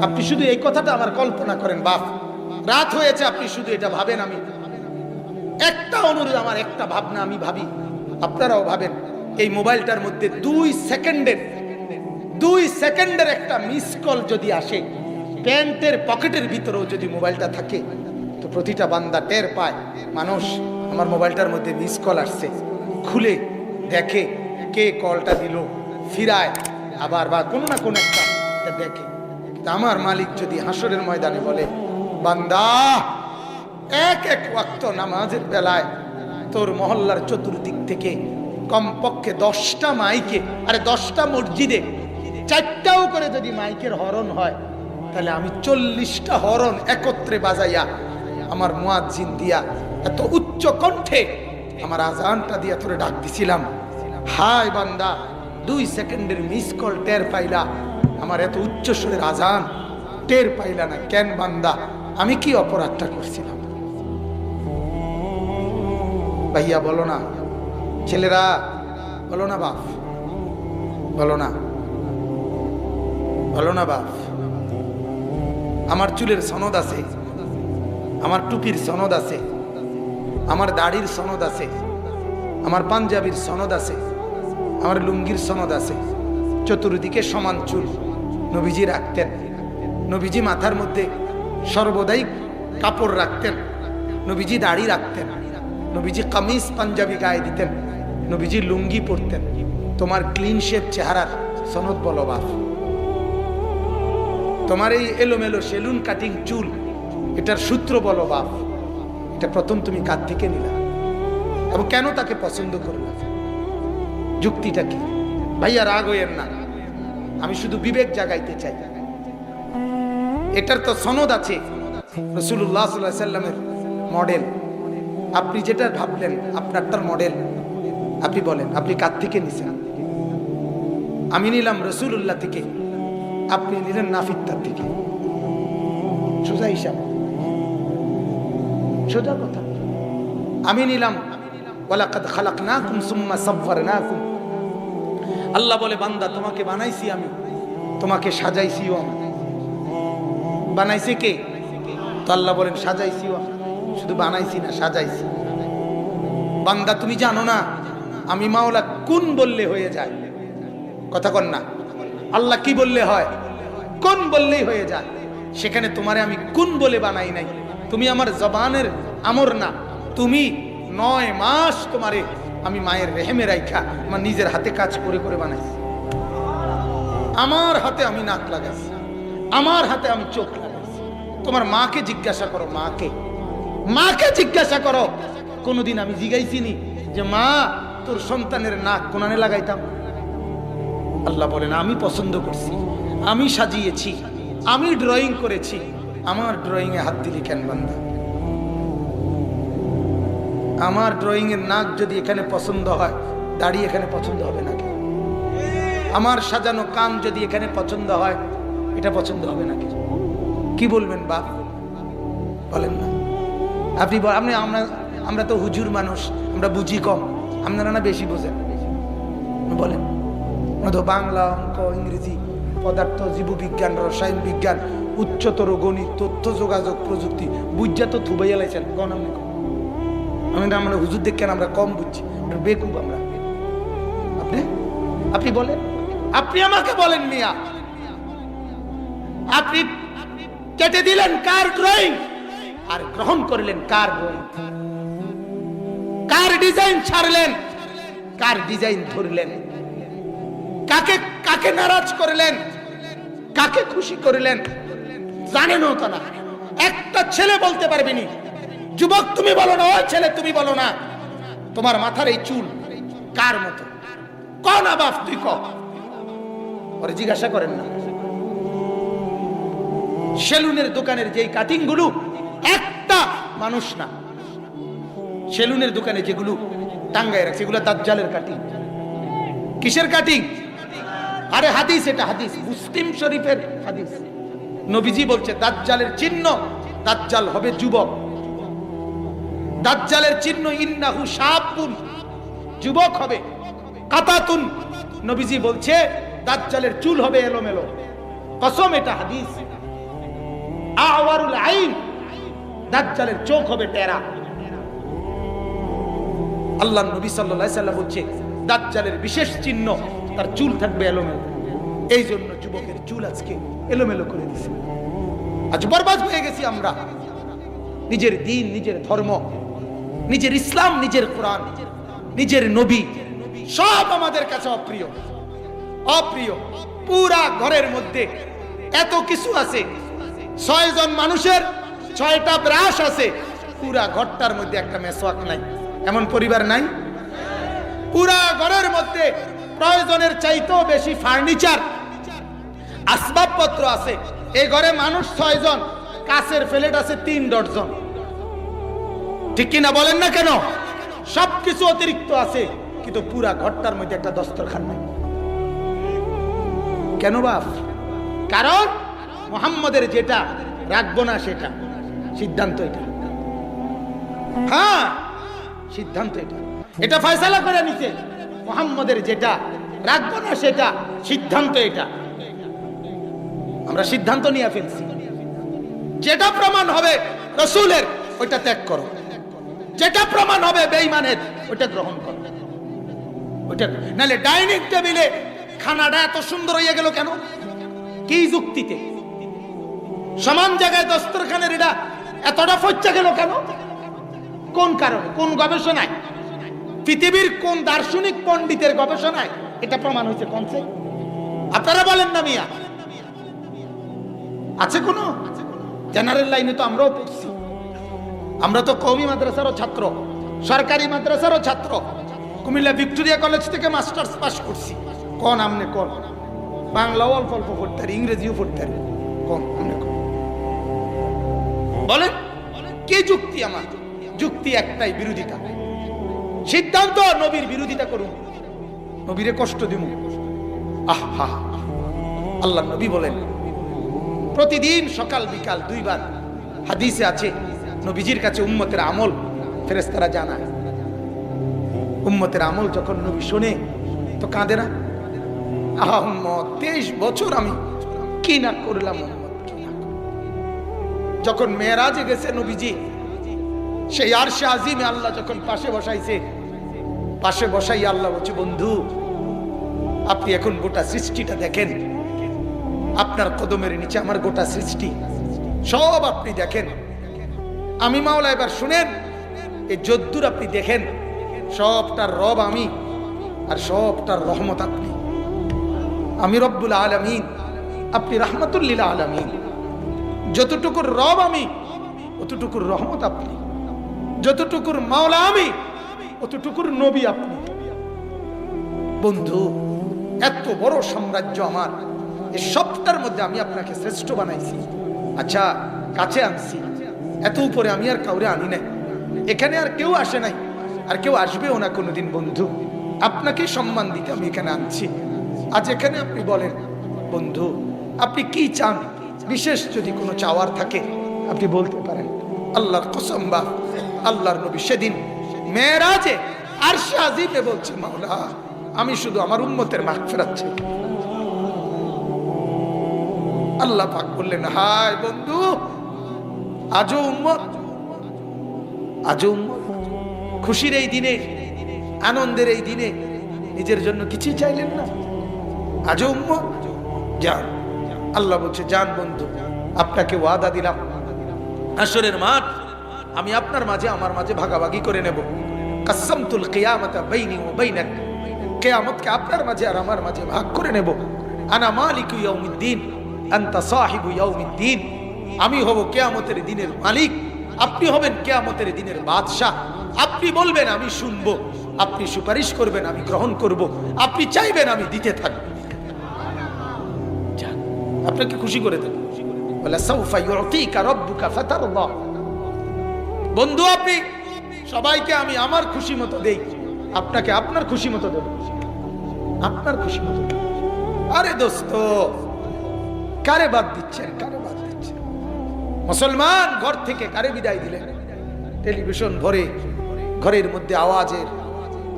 আপনি শুধু এই কথাটা আমার কল্পনা করেন বাপ, রাত হয়েছে, আপনি শুধু এটা ভাবেন। আমি একটা অনুরোধ, আমার একটা ভাবনা আমি ভাবি, আপনারাও ভাবেন। এই মোবাইলটার মধ্যে 2 সেকেন্ডের একটা মিস কল যদি আসে, প্যান্টের পকেটের ভিতরেও যদি মোবাইলটা থাকে, তো প্রতিটা বান্দা টের পায়, মানুষ আমার মোবাইলটার মধ্যে মিস কল আসছে, খুলে দেখে কে কলটা দিল, ফিরায় আবার বা কোনো না কোনো একটা দেখে। আমার মালিক যদি হাসরের ময়দানে বলে, বান্দা এক ওয়াক্ত নামাজের বেলায় তোর মহল্লার চতুর্দিক থেকে কমপক্ষে 10টা মাইকে, আরে 10টা মসজিদে 4টাও করে যদি মাইকের হরন হয়, তাহলে আমি 40টা হরন একত্রে বাজাইয়া আমার মুয়াজ্জিন দিয়া এত উচ্চ কণ্ঠে আমার আজানটা দিয়া তোরে ডাক দিছিলাম। হায় বান্দা, 2 সেকেন্ডের মিস কল টের পাইলা, আমার এত উচ্চ সুরের আজান টের পাইলা না কেন বান্দা? আমি কি অপরাধটা করছিলাম? ভাইয়া বলো না, ছেলেরা বলো না, বাপ বলো না, বলো না বাপ। আমার চুলের সনদ আছে, আমার টুপির সনদ আছে, আমার দাড়ির সনদ আছে, আমার পাঞ্জাবির সনদ আছে, আমার লুঙ্গির সনদ আছে। চতুর্দিকে সমান চুল নবীজি রাখতেন। নবীজি মাথার মধ্যে সর্বদাই কাপড় রাখতেন, নবীজি দাড়ি রাখতেন, নবীজি কামিজ পাঞ্জাবি গায়ে দিতেন, নবীজি লুঙ্গি পরতেন। তোমার ক্লিন শেপ চেহারার সনদ বলো বাপ। তোমার এই এলোমেলো সেলুন কাটিং চুল, এটার সূত্র বলো বাপ। এটা প্রথম তুমি কার থেকে নিলা এবং কেন তাকে পছন্দ করলা? যুক্তিটা কি? ভাইয়া রাগ হইয়েন না, আমি শুধু বিবেক জাগাইতে চাই। এটার তো সনদ আছে, রাসূলুল্লাহ সাল্লাল্লাহু আলাইহি সাল্লামের মডেল। আপনি যেটা ভাবলেন আপনারটার মডেল, আপনি বলেন আপনি কার থেকে নিছেন? আমি নিলাম রাসূলুল্লাহ থেকে, আপনি নিলেন নাফিত্তার থেকে। সোজা হিসাব, সোজা কথা। আমি নিলাম ওয়ালাকাদ খালাকনাকুম সুম্মা সাওয়ারনাকুম। আল্লাহ বলে, বান্দা তোমাকে বানাইছি আমি, তোমাকে সাজাইছিও আমি। বানাইছে কে? তো আল্লাহ বলেন সাজাইছিও আমি, শুধু বানাইছি না, সাজাইছি। বান্দা তুমি জানো না আমি মাওলা কোন বললে হয়ে যায়? কথা কন না। আল্লাহ কি বললে হয়? কোন বললেই হয়ে যায়। সেখানে তোমারে আমি কোন বলে বানাই নাই। তুমি আমার জবানের আমর না, তুমি 9 মাস তোমারে আমি মায়ের রেহেমে রাইখা আমার নিজের হাতে কাজ করে করে বানাইছি। আমার হাতে আমি নাক লাগাইছি, আমার হাতে আমি চোখ লাগাইছি। তোমার মাকে জিজ্ঞাসা করো, মাকে জিজ্ঞাসা করো, কোনোদিন আমি জিগাইছি নি যে মা তোর সন্তানের নাক কোনানে লাগাইতাম? আল্লাহ বলেন আমি পছন্দ করছি, আমি সাজিয়েছি, আমি ড্রয়িং করেছি। আমার ড্রয়িং এ হাত দিলি কেন বান্দা? আমার ড্রয়িং এর নাক যদি এখানে পছন্দ হয়, দাড়ি এখানে পছন্দ হবে নাকি? আমার সাজানো কান যদি এখানে পছন্দ হয়, এটা পছন্দ হবে নাকি? কি বলবেন বাপ? বলেন না। আপনি আমরা তো হুজুর মানুষ, আমরা বুঝি কম, আপনারা না বেশি বোঝেন। বলেন আমরা তো বাংলা, অঙ্ক, ইংরেজি, পদার্থ, জীববিজ্ঞান, রসায়ন বিজ্ঞান, উচ্চতর গণিত, তথ্য যোগাযোগ প্রযুক্তি বুঝা তো থুবাইয়া লাইছেন। কন আপনি কম, আমরা হুজুর দেখেন আমরা কম বুঝছি, বেকুব আমরা। আপনি বলেন, আপনি আমাকে বলেন মিয়া, আপনি কেটে দিলেন কার ড্রয়িং আর গ্রহণ করলেন কার ড্রয়িং? কার ডিজাইন ছাড়লেন, কার ডিজাইন ধরলেন? কাকে কাকে নারাজ করলেন, কাকে খুশি করলেন? জানেনও তো না। একটা ছেলে বলতে পারবেনি, যুবক তুমি বলো না, ওই ছেলে তুমি বলো না, তোমার মাথার এই চুল কার মতো? কোন বাপ তুই ক? ওরে জিজ্ঞাসা করেন না। সেলুনের দোকানের যেই কাটিং গুলো, একটা মানুষ না, সেলুনের দোকানে যেগুলো টাঙ্গায় রাখছে, এগুলো দাজ্জালের কাটিং। কিসের কাটিং? আরে হাদিস, এটা হাদিস, মুসলিম শরীফের হাদিস। নবীজি বলছে দাজ্জালের চিহ্ন, দাজ্জাল হবে যুবক। দাজ্জালের চিহ্ন ইন্নাহু শাবুন, যুবক হবে। কাতাতুন, নবীজি বলছে দাজ্জালের চুল হবে এলোমেলো। কসম, এটা হাদিস। আওয়ারুল আইন, দাজ্জালের চোখ হবে টেরা। আল্লাহর নবী সাল্লাল্লাহু আলাইহি সাল্লাম বলছে দাজ্জালের বিশেষ চিহ্ন তার চুল থাকবে এলোমেলো। এই জন্য যুবকের চুল আজকে এলোমেলো করে দিয়েছে। আজ বরবাদ হয়ে গেছি আমরা। নিজের দ্বীন, নিজের ধর্ম, নিজের ইসলাম, নিজের কোরআন, নিজের নবী সব আমাদের কাছে অপ্রিয়। অপ্রিয়। পুরা ঘরের মধ্যে এত কিছু আছে, 6 জন মানুষের 6টা ব্রাশ আছে, পুরা ঘরটার মধ্যে একটা মেসওয়াক নাই। এমন পরিবার নাই? পুরা ঘরের মধ্যে প্রয়োজনের চাইতেও বেশি ফার্নিচার, আসবাবপত্র আছে। এই ঘরে মানুষ 6 জন, কাছের প্লেট আছে 3 ডজন। ঠিক কিনা বলেন না কেন? সবকিছু অতিরিক্ত আছে, কিন্তু পুরা ঘরটার মধ্যে একটা দস্তরখান নাই। কেন বাপ? কারণ মুহাম্মদের যেটা রাখবো না সেটা সিদ্ধান্ত। এটা হ্যাঁ, সিদ্ধান্ত এটা। এটা ফয়সালা করে নিছে। মুহাম্মদের যেটা রাখবো না সেটা সিদ্ধান্ত। এটা আমরা সিদ্ধান্ত নিয়ে ফেলছি। যেটা প্রমাণ হবে রাসূলের ওইটা ত্যাগ করো, যেটা প্রমাণ হবে বেঈমানের ওইটা গ্রহণ করো। ওইটা নালে ডাইনিং টেবিলে খানাটা এত সুন্দর হয়ে গেল কেন? কি যুক্তিতে? সমান জায়গায় দস্তরখানের এটা এতটা ফচ্চা গেল কেন? কোন কারণে? কোন গবেষণায়? পৃথিবীর কোন দার্শনিক পণ্ডিতের গবেষণায় এটা প্রমাণ হয়েছে? কোনছে? আপনারা বলেন না মিয়া, আছে কোনো? জেনারেল লাইনে তো আমরাও পড়ছি। আমরা তো কওমি মাদ্রাসারও ছাত্র, সরকারি মাদ্রাসারও ছাত্র। কুমিল্লা ভিক্টোরিয়া কলেজ থেকে মাস্টার্স পাস করছি। কোন আমনে? কোন বাংলাও অল্প অল্প পড়তে পারি, ইংরেজিও পড়তে পারি। কোন আমনে? কোন বলেন? কি যুক্তি? আমার যুক্তি একটাই, বিরোধিতা। সিদ্ধান্ত নবীর বিরোধিতা করুন, নবীরে কষ্ট দিব। আহা, আল্লাহ নবী বলেন প্রতিদিন সকাল বিকাল 2 বার হাদিসে আছে নবীজির কাছে উম্মতের আমল ফেরেশতারা জানায়। উম্মতের আমল যখন নবী শুনে তো কাঁদে না? আহা উম্মত, 23 বছর আমি কি না করলাম। যখন মেরাজে গেছে নবীজি, সেই আরশে আজিমে আল্লাহ যখন পাশে বসাইছে, পাশে বসাই আল্লাহ বলছে বন্ধু আপনি এখন গোটা সৃষ্টিটা দেখেন। আপনার কদমের নিচে আমার গোটা সৃষ্টি সব আপনি দেখেন। আমি মাওলা এবার শুনেন, এই যদ্দুর আপনি দেখেন সবটার রব আমি, আর সবটার রহমত আপনি। আমি রব্বুল আলামিন, আপনি রাহমাতুল লিল আলামিন। যতটুকুর রব আমি, অতটুকুর রহমত আপনি। যতটুকুর মাওলা আমি, অতটুকুর নবী আপনি। বন্ধু, এত বড় সাম্রাজ্য আমার, এই সবটার মধ্যে আমি আপনাকে শ্রেষ্ঠ বানাইছি। আচ্ছা, কাছে আনছি, এত উপরে আমি আর কাউরে আনি নাই। এখানে আর কেউ আসে নাই, আর কেউ আসবেও না কোনোদিন। বন্ধু, আপনাকে সম্মান দিতে আমি এখানে আনছি। আজ এখানে আপনি বলেন বন্ধু আপনি কি চান? বিশেষ যদি কোনো চাওয়ার থাকে আপনি বলতে পারেন। আল্লাহর কসম, বা আল্লাহর নবী সেদিন মেরাজে আরশে আজিমে বলছে মাওলা আমি শুধু আমার উম্মতের মাগফিরাত চাই। আল্লাহ পাক বললেন হায় বন্ধু, আজও উম্মত, আজও উম্মত খুশির এই দিনে, আনন্দের এই দিনে নিজের জন্য কিছুই চাইলেন না। আজও উম্মত যান। আল্লাহ বলছে যান বন্ধু, আপনাকে ওয়াদা দিলাম হাশরের মাঠ আমি আপনার মাঝে আমার মাঝে ভাগাভাগি করে নেব। কাসামতুল কিয়ামাতা বাইনি ওয়া বাইনাক, কিয়ামতকে আপনার মাঝে আর আমার মাঝে ভাগ করে নেব। আনা মালিকু ইয়াউমিদ্দিন আনতা সাহিবু ইয়াউমিদ্দিন, আমি হব কিয়ামতের দিনের মালিক, আপনি হবেন কিয়ামতের দিনের বাদশা। আপনি বলবেন আমি শুনবো, আপনি সুপারিশ করবেন আমি গ্রহণ করব, আপনি চাইবেন আমি দিতে থাকব। আপনাকে খুশি করে দেব। বলে সাউফা ইউতিকা রাব্বুকা ফাতারদা। বন্ধু আপনি সবাইকে আমি আমার খুশি মতো দেই, আপনাকে আপনার খুশি মতো দেব, আপনার খুশি মতো। আরে দোস্ত, কারে বাদ দিচ্ছেন? কারে বাদ দিচ্ছেন? মুসলমান ঘর থেকে কারে বিদায় দিলেন? টেলিভিশন ভরে, ঘরের মধ্যে আওয়াজের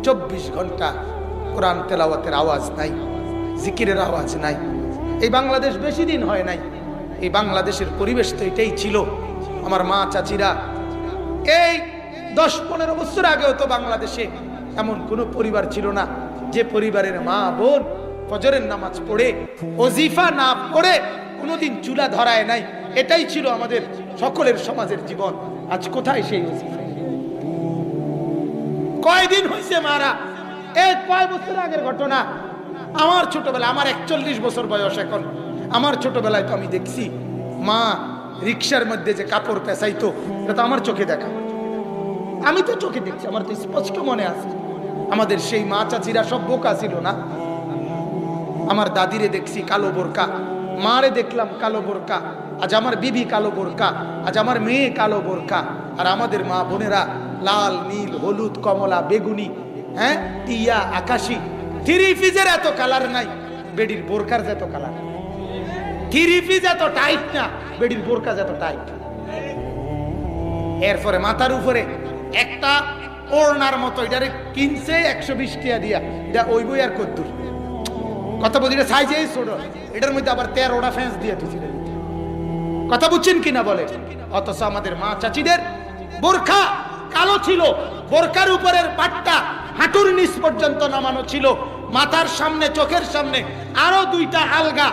24 ঘন্টা, কোরআন তেলাওয়াতের আওয়াজ নাই, জিকিরের আওয়াজ নাই, এই বাংলাদেশ বেশি দিন হয় নাই, এই বাংলাদেশের পরিবেশ তো এটাই ছিল। আমার মা চাচিরা, এই 10-15 বছর আগেও তো বাংলাদেশে এমন কোনো পরিবার ছিল না যে পরিবারের মা বোন ফজরের নামাজ পড়ে ওজিফা না পড়ে কোনোদিন চুলা ধরায় নাই। এটাই ছিল আমাদের সকলের সমাজের জীবন। আজ কোথায় সেই ওজিফা? কয়দিন হয়েছে মারা? এই কয় বছর আগের ঘটনা। আমার ছোটবেলা, আমার 41 বছর বয়স এখন, আমার ছোটবেলায় তো আমি দেখছি মা রিক্সার মধ্যে যে কাপড় পেঁচাইতো, এটা তো আমার চোখে দেখা, আমি তো চোখে দেখছি, আমার তো স্পষ্ট মনে আছে। আমাদের সেই মা চাচিরা সব বোকা ছিল না। আমার দাদিরে দেখছি কালো বোরকা, মারে দেখলাম কালো বোরকা, আজ আমার বিবি কালো বোরকা, আজ আমার মেয়ে কালো বোরকা, আর আমাদের মা বোনেরা লাল, নীল, হলুদ, কমলা, বেগুনি, হ্যাঁ, টিয়া, আকাশি। থ্রি পিসের এত কালার নাই, বেডির বোরকার যত কালার। থ্রি পিস এত টাইট না, বেডির বোরকা যত টাইট। এরপরে মাথার উপরে একটা ওড়নার মতো, এটারে কিনছে 120 টাকা দিয়া, এটা ওই বই আর কদ্দুর কথা বলি, এটা সাইজে ছোট, এটার মধ্যে আবার 13টা ফ্যান্স দিয়ে দিয়েছিল। কথা বুঝছেন কিনা বলে? অথচ আমাদের মা চাচিদের বোরখা কালো ছিল, বোরকার উপরের পাটটা হাঁটুর নিচ পর্যন্ত নামানো ছিল, মাথার সামনে, চোখের সামনে আরো 2টা আলগা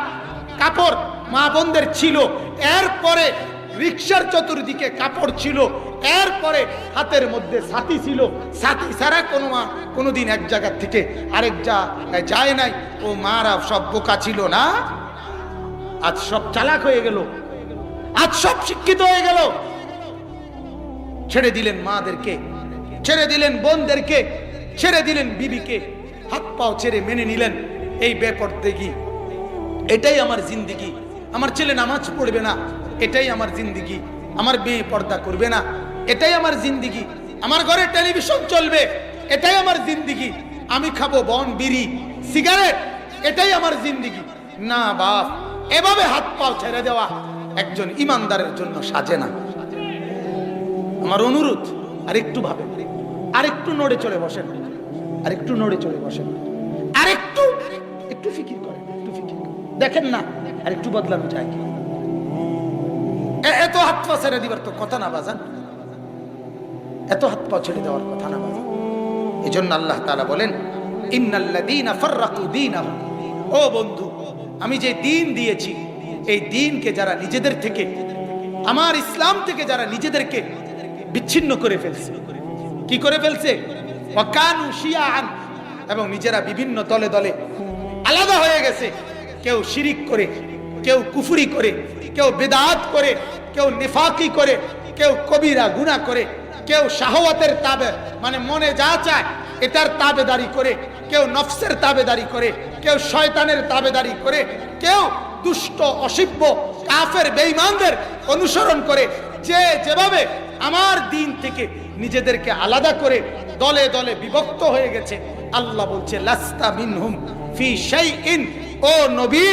কাপড় মা বোনদের ছিল। এরপরে রিক্সার চতুর্দিকে কাপড় ছিল, এরপরে হাতের মধ্যে ছাতি ছিল। ছাতি ছাড়া কোনো মা কোনোদিন এক জায়গা থেকে আরেক জায়গায় যায় নাই। ও মারা সব বোকা ছিল না, আজ সব চালাক হয়ে গেল, আজ সব শিক্ষিত হয়ে গেল। ছেড়ে দিলেন মাদেরকে, ছেড়ে দিলেন বোনদেরকে, ছেড়ে দিলেন বিবিকে, হাত পাও ছেড়ে মেনে নিলেন এই বেপরদেগি, এটাই আমার জিন্দিগি। আমার ছেলে নামাজ পড়বে না, এটাই আমার জিন্দিগি। আমার মেয়ে পর্দা করবে না, এটাই আমার জিন্দিগি। আমার ঘরে টেলিভিশন চলবে, এটাই আমার জিন্দিগি। আমি খাবো বন, বিড়ি, সিগারেট, এটাই আমার জিন্দিগি। না বাপ, এভাবে হাত পাও ছেড়ে দেওয়া একজন ইমানদারের জন্য সাজে না। আমার অনুরোধ, আরেকটু ভাবে, আরেকটু নড়ে চলে বসেন, আরেকটু নড়ে চলে বসেন, আরেকটু একটু ফিকির করেন, একটু ফিকির দেখেন না আরেকটু বদলানো যায় কি? এত হাত পা ছেড়ে দিবার তো কথা না বাজান, এত হাত পা ছেড়ে দেওয়ার কথা না বাজান। এই জন্য আল্লাহ তাআলা বলেন, ইন্নাল্লাযীনা ফাররাকু দীনাহুম, ও বন্ধু, আমি যে দ্বীন দিয়েছি, এই দ্বীনকে যারা নিজেদের থেকে, আমার ইসলাম থেকে যারা নিজেদেরকে বিচ্ছিন্ন করে ফেলছে, কি করে ফেলছে? ওয়াকানু শিয়াআন, এবং নিজেরা বিভিন্ন দলে দলে আলাদা হয়ে গেছে। কেউ শিরিক করে, কেউ কুফরি করে, কেউ বেদাত করে, কেউ নিফাকি করে, কেউ কবিরা গুনাহ করে, কেউ শাহওয়াতের তাবে, মানে মনে যা চায় এটার তাবেদারি করে, কেউ নফসের তাবেদারি করে, কেউ শয়তানের তাবেদারি করে, কেউ দুষ্ট অসিব্য কাফের বেঈমানদের অনুসরণ করে। যে যেভাবে আমার দ্বীন থেকে নিজেদেরকে আলাদা করে দলে দলে বিভক্ত হয়ে গেছে, আল্লাহ বলছে লাস্তা মিনহুম ফি শাইইন, ও নবী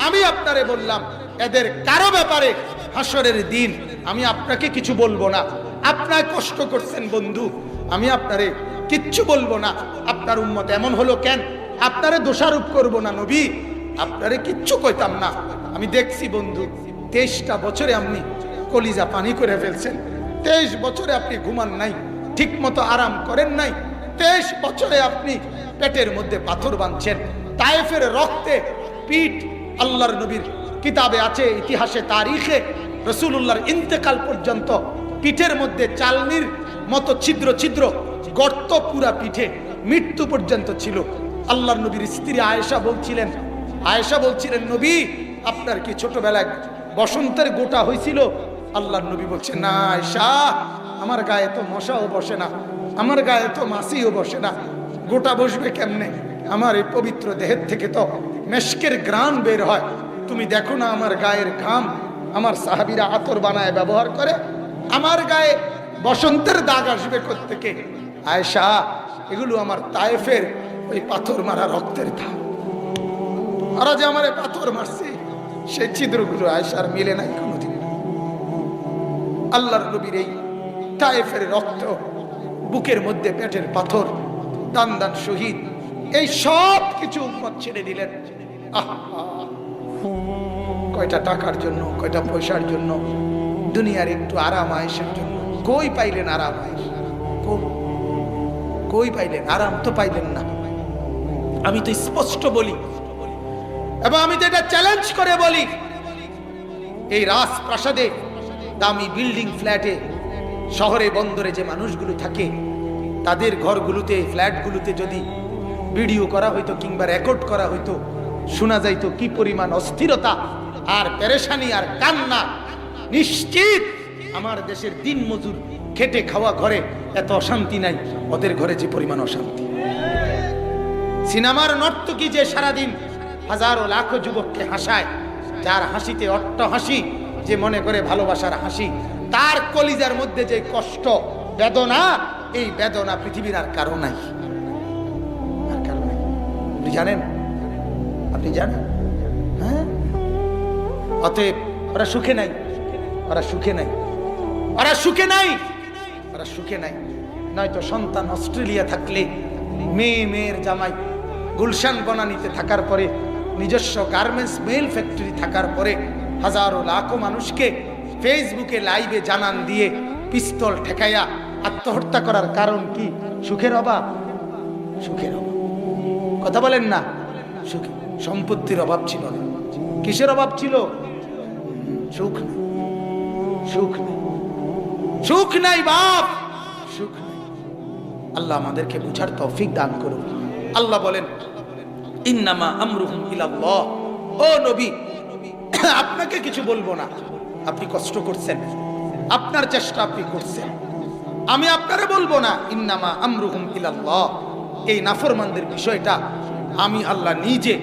আমি আপনারে বললাম এদের কারো ব্যাপারে হাসরের দিন আমি আপনাকে কিছু বলবো না। আপনার কষ্ট করছেন বন্ধু, আমি আপনারে কিচ্ছু বলবো না। আপনার উম্মত এমন হলো কেন, আপনারে দোষারোপ করবো না নবী, আপনারে কিচ্ছু কইতাম না। আমি দেখছি বন্ধু, 23টা বছরে আপনি কলিজা পানি করে ফেলছেন, 23 বছরে আপনি ঘুমান নাই, ঠিক মতো আরাম করেন নাই, 23 বছরে আপনি পেটের মধ্যে পাথর বাঁধছেন। তায়েফের রক্তে পিঠ, আল্লাহর নবীর কিতাবে আছে, ইতিহাসে তারিখে রাসূলুল্লাহর ইন্তেকাল পর্যন্ত পিঠের মধ্যে চালনির মতো ছিদ্র ছিদ্র গর্ত, পুরা পিঠে মৃত্যু পর্যন্ত ছিল। আল্লাহর নবীর স্ত্রী আয়েশা বলছিলেন নবী আপনার কি ছোটবেলায় বসন্তের গোটা হয়েছিল? আল্লাহর নবী বলছে, না আয়েশা, আমার গায়ে তো মশাও বসে না, আমার গায়ে তো মাছিও বসে না, গোটা বসবে কেমনে? আমার এই পবিত্র দেহের থেকে তো মেশকের ঘ্রাণ বের হয়, তুমি দেখো না আমার গায়ের ঘাম আমার সাহাবীরা আতর বানায় ব্যবহার করে, আমার গায়ে বসন্তের দাগ আসবে কোত্থেকে? আয়েশা, এগুলো আমার তায়েফের ওই পাথর মারা রক্তের দাগ। ওরা যে আমার পাথর মারছে সেই ছিদ্রগুলো আয়েশার মিলে নাই কোনোদিন। আল্লাহর নবীর এই তায়েফের রক্ত, বুকের মধ্যে পেটের পাথর, দান দান শহীদ, এই সব কিছু উম্মত ছেড়ে দিলেন। আহা, কয়টা টাকার জন্য, কয়টা পয়সার জন্য, দুনিয়ার একটু আরাম আয়েশের জন্য। কই পাইলেন আরাম আয়েশ? কই পাইলেন? আরাম তো পাইলেন না। আমি তো স্পষ্ট বলি এবং আমি তো এটা চ্যালেঞ্জ করে বলি, এই রাজপ্রাসাদে, দামি বিল্ডিং, ফ্ল্যাটে, শহরে বন্দরে যে মানুষগুলো থাকে, তাদের ঘরগুলোতে, ফ্ল্যাটগুলোতে যদি ভিডিও করা হইতো কিংবা রেকর্ড করা হইতো, শোনা যাইতো কি পরিমাণ অস্থিরতা আর পেরেশানি আর কান্না। নিশ্চিত আমার দেশের দিন মজুর খেটে খাওয়া ঘরে এত অশান্তি নাই, ওদের ঘরে যে পরিমাণ অশান্তি। সিনেমার নর্তকী যে সারাদিন হাজারো লাখো যুবককে হাসায়, যার হাসিতে অট্ট হাসি, যে মনে করে ভালোবাসার হাসি, তার কলিজার মধ্যে যে কষ্ট, বেদনা, এই বেদনা পৃথিবীর আর কারো নাই। আপনি জানেন? আপনি জানেন? হ্যাঁ, অতএব ওরা সুখে নাই, ওরা সুখে নাই, ওরা সুখে নাই, ওরা সুখে নাই। নয়তো সন্তান অস্ট্রেলিয়া থাকলে, মেয়ের জামাই গুলশান বনানীতে থাকার পরে, নিজস্ব গার্মেন্টস মেল ফ্যাক্টরি থাকার পরে, হাজারো লাখো মানুষকে ফেসবুকে লাইভে জানান দিয়ে পিস্তল ঠেকাইয়া আত্মহত্যা করার কারণ কি? সুখের অভাব। সুখের অভাব। কথা বলেন না? সুখে সম্পত্তির অভাব ছিল না। কিসের অভাব ছিল? সুখ নেই, সুখ নেই, সুখ নাই বাপ, সুখ নেই। আল্লাহ আমাদেরকে বুঝার তৌফিক দান করুন। আল্লাহ বলেন, ইন্নামা আমরুহুম ইলাল্লাহ। ও নবী, আপনাকে কিছু বলবো না, আপনি কষ্ট করছেন, আপনার চেষ্টা আপনি করছেন, আমি আপনারে বলবো না। ইন্নামা আমরুহুম ইলাল্লাহ, এই নাফরমানদের বিষয়টা আমি আল্লাহ নিজে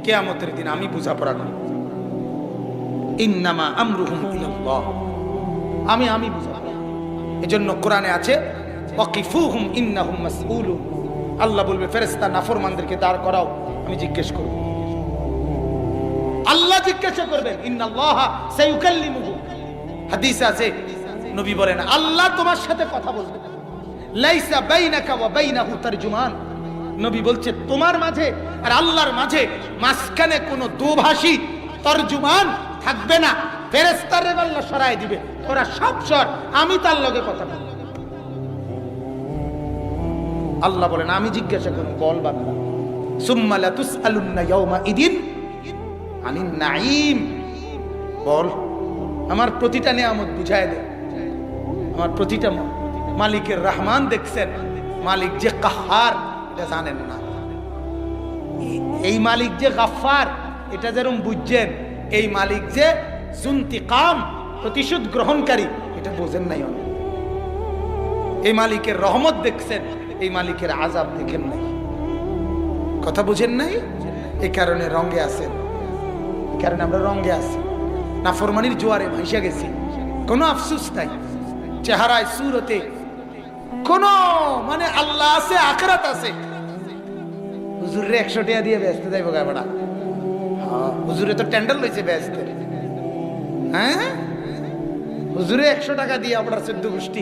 কিয়ামতের দিন আমি বুঝাপড়া করব। ইন্নামা আমরুহুম ইলাল্লাহ, আমি বুঝাবো। এজন্য কোরআনে আছে, ওয়াকিফুহুম ইন্নাহুম মাসউলুন। আল্লাহ বলবে, ফেরেশতা নাফরমানদেরকে দাঁড় করাও, আমি জিজ্ঞেস করব। আল্লাহ জিজ্ঞাসা করবেন, ইন্নাল্লাহা সায়ুকাল্লিমুহু। হাদিসে আছে, নবী বলেন, আল্লাহ তোমার সাথে কথা বলবে। লাইসা বাইনাকা ওয়া বাইনাহু তারজুমান। নবী বলছে, তোমার মাঝে আর আল্লাহর মাঝে মাঝখানে কোনো দোভাষী তরজুমান থাকবে না। ফেরেশতারে আল্লাহ সরায় দিবে, তোরা সব সর, আমি তার লগে কথা বলবো। আল্লাহ বলেন, আমি জিজ্ঞাসা করব, বল বান্দা, সুম্মা লা তুসআলুন্না ইয়াওমা ইদিন আনিন নাঈম। বল, আমার প্রতিটা নিয়ামত বুঝায় দে, আমার প্রতিটা মালিকের রহমান দেখছেন, মালিক যে কাহার এটা জানেন না, এই মালিক যে গাফফার এটা যেরকম বুঝছেন, এই মালিক যে যুনতিকাম প্রতিশোধ গ্রহণকারী এটা বোঝেন নাই। এই মালিকের রহমত দেখছেন, এই মালিকের আযাব দেখেন নাই, কথা বুঝেন নাই। এই কারণে রঙে আছেন, এই কারণে আমরা রঙে আছি, নাফরমানির জোয়ারে ভাইসা গেছি, কোনো আফসোস নাই, চেহারায় সুরতে কোনো মানে আল্লাহ আছে, আখিরাত আছে। হুজুরে 100 টাকা দিয়ে ব্যস্ত যাইব গাবড়া। হ্যাঁ, হুজুরে তো টেন্ডার লইছে ব্যস্ত। হ্যাঁ, হুজুরে 100 টাকা দিয়ে আপনার 14 গোষ্ঠী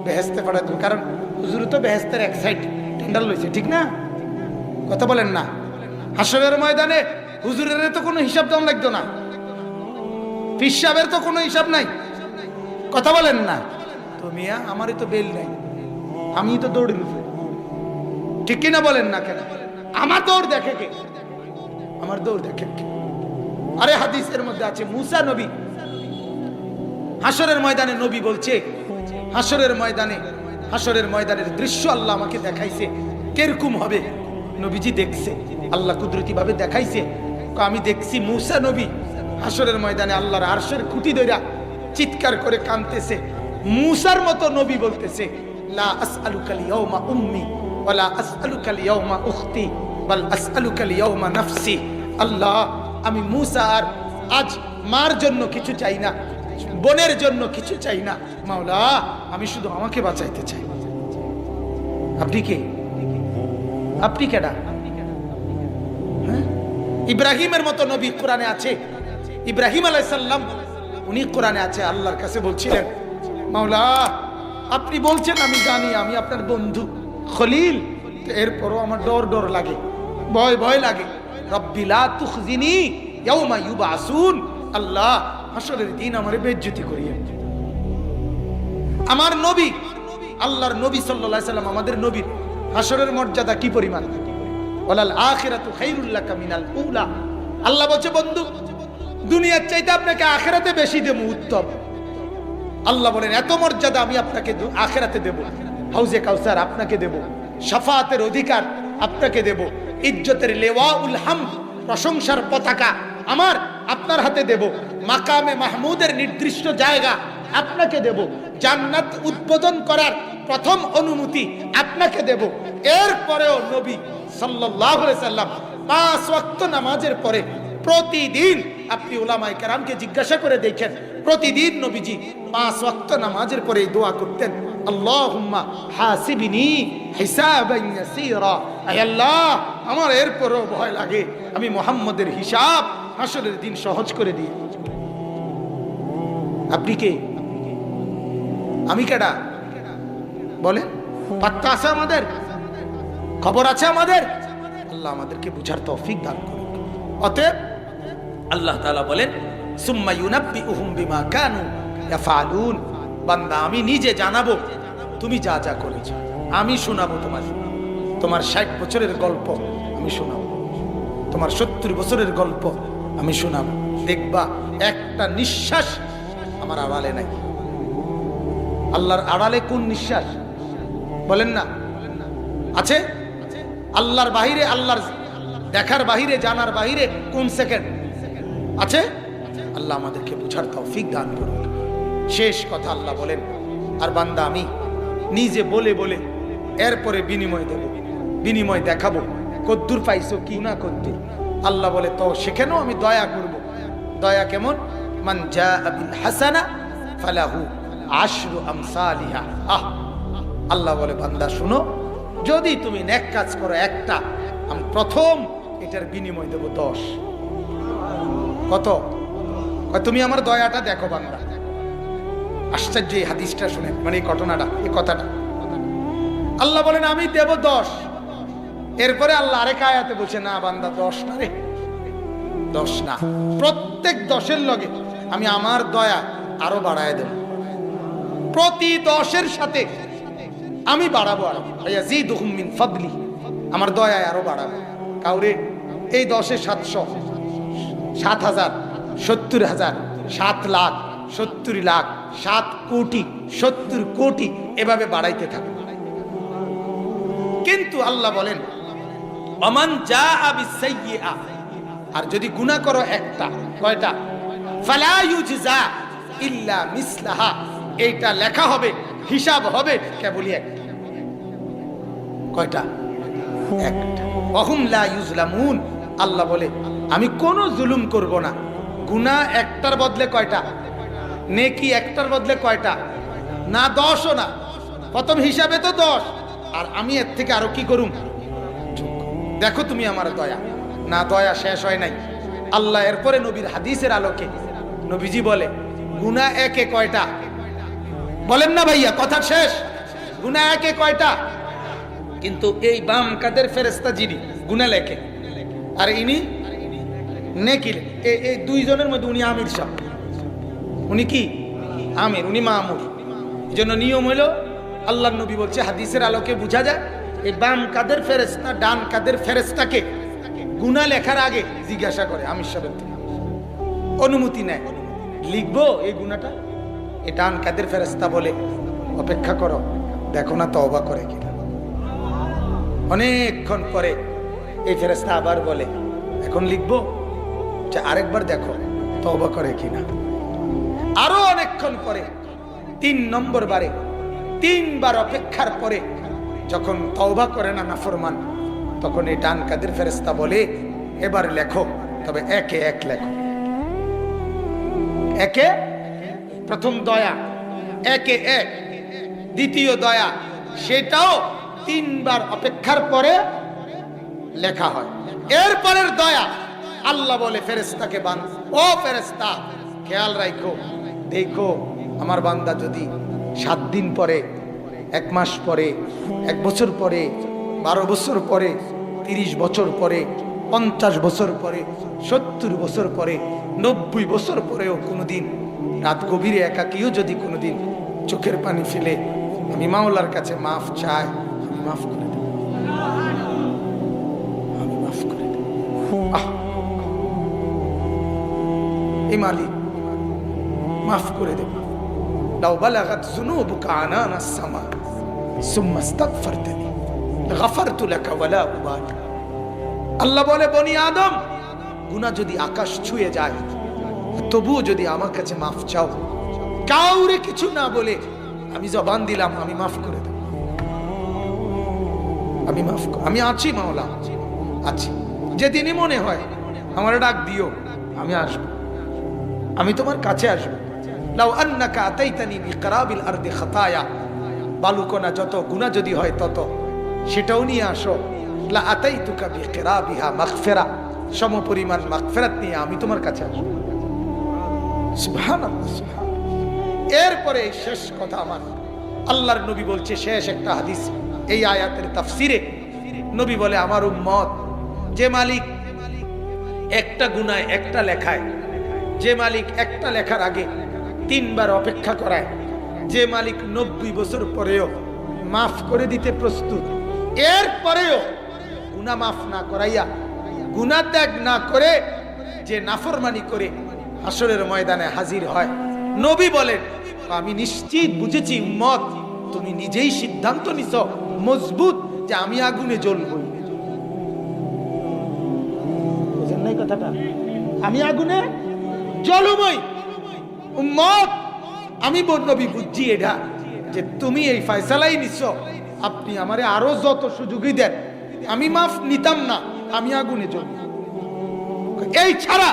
বেহেস্তে পাঠাতো, কারণ হুজুরে তো বেহেস্তের এক সাইড টেন্ডার লইছে, ঠিক না? কথা বলেন না? হাসরের ময়দানে হুজুরের তো কোনো হিসাব দাম লাগতো না, পীর সাহেবের তো কোনো হিসাব নাই, কথা বলেন না? তো মিয়া, আমারই তো বেল নাই, আমি তো দৌড়ে রুফে, ঠিক কিনা বলেন না? কেন আমার দৌড় দেখে কে? আমার দৌড় দেখে কে? আরে হাদিসের মধ্যে আছে, মুসা নবী হাসরের ময়দানে, নবী বলছে, হাসরের ময়দানের দৃশ্য আল্লাহ আমাকে দেখাইছে, কিরকম হবে? নবীজি দেখছে, আল্লাহ কুদরতি ভাবে দেখাইছে। আমি দেখছি মুসা নবী হাসরের ময়দানে আল্লাহর আরশের খুঁটি ধইরা চিৎকার করে কাঁদতেছে। মুসার মতো নবী বলতেছে, লা আসআলুকাল ইয়াউমা উম্মি ওয়ালা আসআলুকাল ইয়াউমা উখতি বাল আসআলুকাল ইয়াউমা নাফসি। আল্লাহ, আমি মুসা আর আজ মার জন্য কিছু চাই না, বোনের জন্য কিছু চাই না, মাওলা আমি শুধু আমাকে বাঁচাইতে চাই। আপনি কে? আপনি কেডা? হ্যাঁ, ইব্রাহিমের মতো নবী কোরআনে আছে, ইব্রাহিম আলাইহিস সালাম, উনি কোরআনে আছে, আল্লাহর কাছে বলছিলেন, মাওলা আপনি বলছেন আমি জানি আমি আপনার বন্ধু খলিল, এরপরও আমার ডর লাগে, ভয় লাগে। রব্বি লা তুখজিনি ইয়াউমা ইউবাসুন। আল্লাহ হাসরের দিন আমারে বেইজ্জতি করিয়ে। আমার নবী, আল্লাহর নবী সাল্লাল্লাহু আলাইহি সাল্লাম, আমাদের নবীর হাসরের মর্যাদা কি পরিমাণ। ওয়ালাল আখিরাতু খায়রুল লাকা মিনাল উলা। আল্লাহ বলছে বন্ধু, দুনিয়ার চাইতে আপনাকে আখিরাতে বেশি দেব, উত্তম। আল্লাহ বলেন এত মর্যাদা আমি আপনাকে আখিরাতে দেব। হাউজে কাউসার আপনাকে দেব, শাফাআতের অধিকার আপনাকে দেব, ইজ্জতের লিওয়াউল হামদ, প্রশংসার পতাকা আমার আপনার হাতে দেব, মাকামে মাহমুদের নির্দিষ্ট জায়গা আপনাকে দেব, জান্নাত উদ্বোধন করার প্রথম অনুমতি আপনাকে দেব। এরপরেও নবী সাল্লাল্লাহু আলাইহি সাল্লাম 5 ওয়াক্ত নামাজের পরে প্রতিদিন, আপনি উলামায়ে কেরামকে জিজ্ঞাসা করে দেখেন, প্রতিদিন নবীজি 5 ওয়াক্ত নামাজের পরে দোয়া করতেন, আল্লাহুম্মা হাসিবনি হিসাবান ইয়াসীরা। আয় আল্লাহ, আমার এরপরও ভয় লাগে আমি মুহাম্মদের হিসাব হাসরের দিন সহজ করে দিই। আপনি কে? আমি কেডা বলেন? পাত্তা আছে আমাদের? খবর আছে আমাদের? আল্লাহ আমাদেরকে বুঝার তৌফিক দান করুন। অতএব আল্লাহ তাআলা বলেন, সুম্মা ইউনাব্বিউহুম বিমা কানু ইয়াফআলুন। বান্দা, আমি নিজে জানাবো তুমি যা যা করেছো, আমি শোনাবো তোমার 60 বছরের গল্প আমি শোনাবো, তোমার 70 বছরের গল্প আমি শোনাবো। দেখবা একটা নিঃশ্বাস আমার আড়ালে নাই। আল্লাহর আড়ালে কোন নিঃশ্বাস বলেন না আছে? আল্লাহর বাহিরে, আল্লাহর দেখার বাহিরে, জানার বাহিরে কোন সেকেন্ড আছে? আল্লাহ আমাদেরকে বুঝার তৌফিক দান করুন। শেষ কথা আল্লাহ বলেন, আর বান্দা আমি নিজে বলে বলে এরপরে বিনিময় দেব, বিনিময় দেখাবো, কদ্দুর পাইছো কি না কদ্দুর। আল্লাহ বলে তো সেখানেও আমি দয়া করব। দয়া কেমন? মান জাআ বিল হাসানা ফালাহু আশরু আমসালিহা। আল্লাহ বলে বান্দা শুনো, যদি তুমি নেক কাজ করো একটা, আমি প্রথম এটার বিনিময় দেব 10। কত? তুমি আমার দয়াটা দেখো বান্দা। আশ্চর্য এই হাদিসটা শুনে, মানে এই ঘটনাটা, এই কথাটা। আল্লাহ বলেন আমি দেব 10। এরপরে আল্লাহ আরেক আয়াতে বলছে, না বান্দা 10 না রে, 10 না, প্রত্যেক 10-এর লগে আমি আমার দয়া আরো বাড়ায় দেব। প্রতি 10-এর সাথে আমি বাড়াবো, আরো ইয়াজিদুহুম মিন ফাদলি, আমার দয়ায় আরো বাড়াবো। কাউরে এই 10-এ 700, 7,000, 70,000, 7 লাখ, 70 লাখ, 7 কোটি, 70 কোটি, এভাবে বাড়াইতে থাকে। কিন্তু আল্লাহ বলেন ওমান জাআ বিসাইয়্যিআ, আর যদি গুনাহ করো একটা, কয়টা? ফালা ইউজজা ইল্লা মিসলাহা, এইটা লেখা হবে, হিসাব হবে কেবলই একটা। কয়টা? একটা। ওয়াহুম লা ইউজলামুন, আল্লাহ বলে আমি কোনো জুলুম করব না। গুনাহ একটার বদলে কয়টা? নেকি একটার বদলে কয়টা? না 10ও না, প্রথম হিসাবে তো 10, আর আমি এর থেকে আরো কি করুম? দেখো তুমি আমার দয়া। না, দয়া শেষ হয় নাই। আল্লাহ এরপরে নবীর হাদিসের আলোকে নবীজি বলে গুনাহ একে কয়টা? বলেন না ভাইয়া, কথা শেষ। গুনাহ একে কয়টা? কিন্তু এই বাম কাদের ফেরেশতা যিনি গুনাহ লেখে, আর ইনি নেকি। এই দুইজনের মধ্যে উনি আমির সাহেব, উনি কি আমির, উনি মামুর। এই জন্য নিয়ম হলো, আল্লাহর নবী বলছে হাদিসের আলোকে বোঝা যায়, এই বাম কাদের ফেরেশতা ডান কাদের ফেরেশতাকে গুনাহ লেখার আগে জিজ্ঞাসা করে আমির সাহেব, অনুমতি নেয়, লিখবো এই গুনাহটা? এই ডান কাদের ফেরেশতা বলে অপেক্ষা করো, দেখো না তওবা করে কিনা। অনেকক্ষণ পরে এই ফেরেশতা আবার বলে এখন লিখবো, যে আরেকবার দেখো তওবা করে কিনা। আরো অনেকক্ষণ পরে 3 নম্বর বারে, 3 বার অপেক্ষার পরে যখন তওবা করে না নাফরমান, তখন এই ডান কাদের ফেরেশতা বলে এবার লেখো, তবে একে এক লেখো। একে প্রথম দয়া, একে এক দ্বিতীয় দয়া, সেটাও 3 বার অপেক্ষার পরে লেখা হয়। এরপরের দয়া আল্লাহ বলে ফেরেশতাকে, ও ফেরেশতা খেয়াল রাখো, দেখো আমার বান্দা যদি 7 দিন পরে, 1 মাস পরে, 1 বছর পরে, 12 বছর পরে, 30 বছর পরে, 50 বছর পরে, 70 বছর পরে, 90 বছর পরেও কোনোদিন রাত গভীরে একাকিও যদি কোনোদিন চোখের পানি ফেলে আমি মাওলার কাছে মাফ চাই, আমি মাফ করে দেব, আমি মাফ করে দেব। এই মালিক মাফ করে দেব। লাউ বালাগাত যুনুবুকা আনানাস সামা সুম্মা ইস্তাগফারতানি গাফারতু লাকা ওয়ালা উবালি। আল্লাহ বলে, বনি আদম, গুনাহ যদি আকাশ ছুঁয়ে যায় তবুও যদি আমার কাছে মাফ চাও, কাউরে কিছু না বলে আমি জবান দিলাম, আমি মাফ করে দেব, আমি মাফ করে, আমি আছি মাওলা, আছি। যেদিনই মনে হয় আমার ডাক দিও, আমি আসবো, আমি তোমার কাছে আসবো। লাউ আন্নাকা আতাইতানি বিকরাবিল আরদি খাতায়া, বালুকণা যত গুনাহ যদি হয় তত সেটাও নিয়ে আসো, লা আতাইতুকা বিকিরাবিহা মাগফিরা, সমপরিমাণ মাগফিরাত নিয়ে আমি তোমার কাছে আসবো। সুবহানাল্লাহ, সুবহানাল্লাহ। এরপরে শেষ কথা আমার আল্লাহর নবী বলছে, শেষ একটা হাদিস এই আয়াতের তাফসিরে নবী বলে, আমার উম্মত, যে মালিক একটা গুনায় একটা লেখায়, যে মালিক একটা লেখার আগে 3 বার অপেক্ষা করায়, যে মালিক 90 বছর পরেও মাফ করে দিতে প্রস্তুত, এরপরেও গুনাহ মাফ না করাইয়া, গুনাহ ত্যাগ না করে যে নাফরমানি করে হাসরের ময়দানে হাজির হয়, নবী বলেন, আমি নিশ্চিত বুঝেছি উম্মত, তুমি নিজেই সিদ্ধান্ত নিছো মজবুত যে আমি আগুনে জ্বলবই। বুঝেন নাই কথাটা? আমি আগুনে জ্বলবই উম্মত। আমি নবী বুঝছি এটা, যে তুমি এই ফয়সালাই নিছো, আপনি আমারে আরো যত সুযোগই দেন আমি মাফ নিতাম না, আমি আগুনে জ্বলব। এই ছাড়া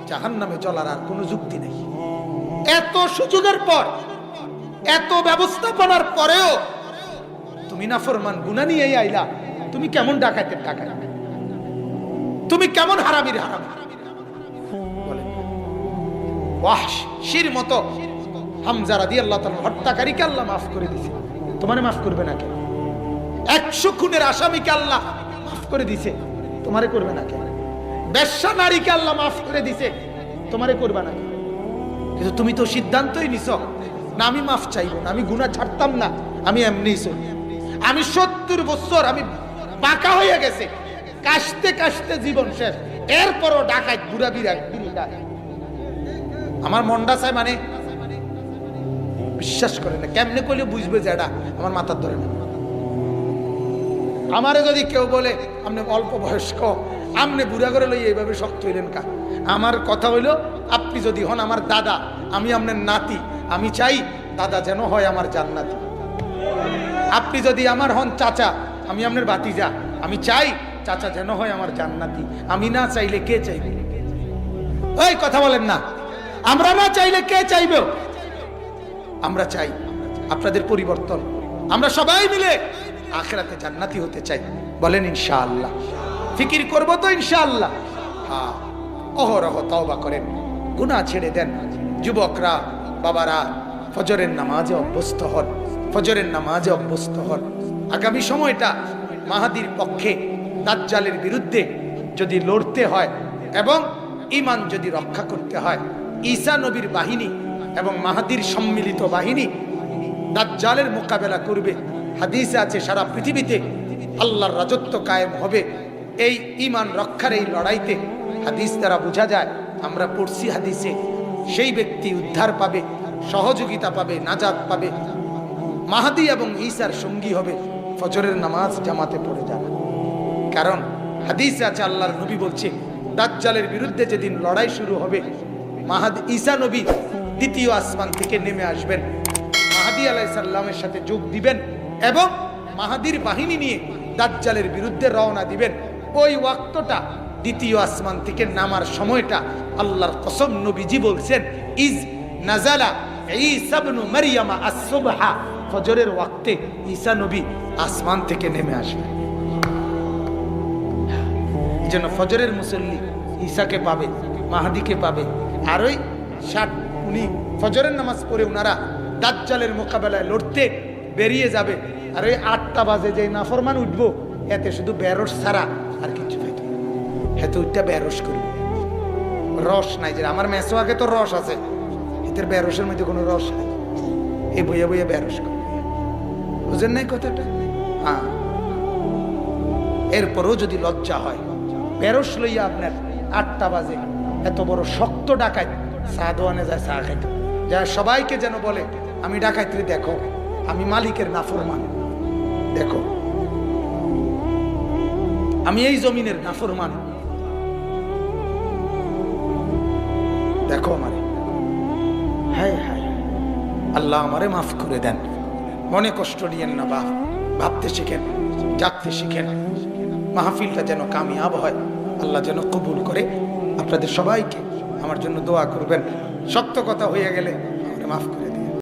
জাহান্নামে চলার আর কোনো যুক্তি নেই। এত সুযোগের পর, এত ব্যবস্থাপনার পরেও তুমি নাফরমান গুনাহ নিয়ে আইলা, তুমি কেমন ডাকাতের ডাকাত, তুমি কেমন হারামির হারামি। বলেন, ওয়াহশির মতো হামজা রাদিয়াল্লাহু তাআলা হত্যাকারীকে আল্লাহ মাফ করে দিয়েছে, তোমারে মাফ করবে না কেন? 100 খুনের আসামিকে আল্লাহ মাফ করে দিয়েছে, তোমারে করবে না কেন? বেশ্যা নারীকে আল্লাহ মাফ করে দিয়েছে, তোমারে করবে না কেন? কিন্তু তুমি তো সিদ্ধান্তই নিছো না, আমি মাফ চাইবো না, আমি গুনাহ ছাড়তাম না, আমি এমনিই চলি। আমি 70 বছর আমি বাঁকা হয়ে গেছে, কাশতে কাশতে জীবন শেষ, এরপরও ডাকাত বুড়া বিড়া। আমার মনটা চাই, মানে বিশ্বাস করে না, কেমনে করলে বুঝবে যে এটা আমার মাথার ধরে না। আমারে যদি কেউ বলে আপনি অল্প বয়স্ক, আপনি বুড়া করে লই এইভাবে শক্ত হইলেন কা, আমার কথা হইল, আপনি যদি হন আমার দাদা, আমি আপনার নাতি, আমি চাই দাদা যেন হয় আমার জান্নাতি। আপনি যদি আমার হন চাচা, আমি আপনার ভাতিজা, আমি চাই চাচা যেন হয় আমার জান্নাতি। আমি না চাইলে কে চাইবে? ওই কথা বলেন না, আমরা না চাইলে কে চাইবে? আমরা চাই আপনাদের পরিবর্তন, আমরা সবাই মিলে আখিরাতে জান্নাতি হতে চাই। বলেন ইনশাআল্লাহ। ফিকির করব তো ইনশাআল্লাহ। হ্যাঁ, অহরহ তওবা করেন, গুনাহ ছেড়ে দেন। যুবকরা, বাবারা, ফজরের নামাজে অভ্যস্ত হন, ফজরের নামাজে অভ্যস্ত হন। আগামী সময়টা মাহাদির পক্ষে, দাজ্জালের বিরুদ্ধে যদি লড়তে হয় এবং ঈমান যদি রক্ষা করতে হয়, ঈসা নবীর বাহিনী এবং মাহাদির সম্মিলিত বাহিনী দাজ্জালের মোকাবেলা করবে। হাদিসে আছে সারা পৃথিবীতে আল্লাহর রাজত্ব কায়েম হবে এই ঈমান রক্ষার এই লড়াইতে। হাদিস দ্বারা বোঝা যায়, আমরা পড়ছি হাদিসে, সেই ব্যক্তি উদ্ধার পাবে, সহযোগিতা পাবে, নাজাত পাবে, মাহাদি এবং ঈসার সঙ্গী হবে, ফজরের নামাজ জামাতে পড়ে যাবে। কারণ হাদিসে আছে, আল্লাহর নবী বলছে, দাজ্জালের বিরুদ্ধে যেদিন লড়াই শুরু হবে, মাহাদি ঈসা নবী দ্বিতীয় আসমান থেকে নেমে আসবেন, মাহাদি আলাইহিস সালামের সাথে যোগ দিবেন এবং মাহাদির বাহিনী নিয়ে দাজ্জালের বিরুদ্ধে রওনা দিবেন। ওই ওয়াক্তটা, দ্বিতীয় আসমান থেকে নামার সময়টা, আল্লাহর কসম নবীজি বলছেন, ইজ নাজালা ঈসা ইবনে মারইয়াম আস-সুবহা, ফজরের ওয়াক্তে ঈসা নবী আসমান থেকে নেমে আসবেন। এইজন্য ফজরের মুসল্লি ঈসাকে পাবে, মাহাদিকে পাবে। আর ওই 60 উনি ফজরের নামাজ পড়ে ওনারা দাজ্জালের মোকাবেলায় লড়তে বেরিয়ে যাবে। আর ওই 8টা বাজে যে নাফরমান উঠবো, এতে শুধু বেরোস ছাড়া আর কিছু পাইতো না। হেতু ওইটা বেরস করবে, রস নাই। যে আমার মেসো আগে তো রস আছে, এদের বেরসের মধ্যে কোনো রস নাই, এই বইয়ে বইয়ে বেরস করবে। বুঝেন নাই কথাটা? হ্যাঁ। এরপরও যদি লজ্জা হয়, বেরস লইয়া আপনার 8টা বাজে এত বড় শক্ত ডাকাত চা দোয়ানে যায়, চা খাইতে যা সবাইকে যেন বলে আমি ডাকাইতে, দেখো আমি মালিকের নাফরমান, দেখো আমি এই জমিনের নাফরমান, দেখো আমারে। হ্যাঁ হ্যাঁ, আল্লাহ আমারে মাফ করে দেন। মনে কষ্ট নিয়েন না বাপ, ভাবতে শিখেন, জাগতে শিখেন। মাহফিলটা যেন কামিয়াব হয়, আল্লাহ যেন কবুল করে। আপনাদের সবাইকে আমার জন্য দোয়া করবেন। সত্য কথা হয়ে গেলে আমারে মাফ করে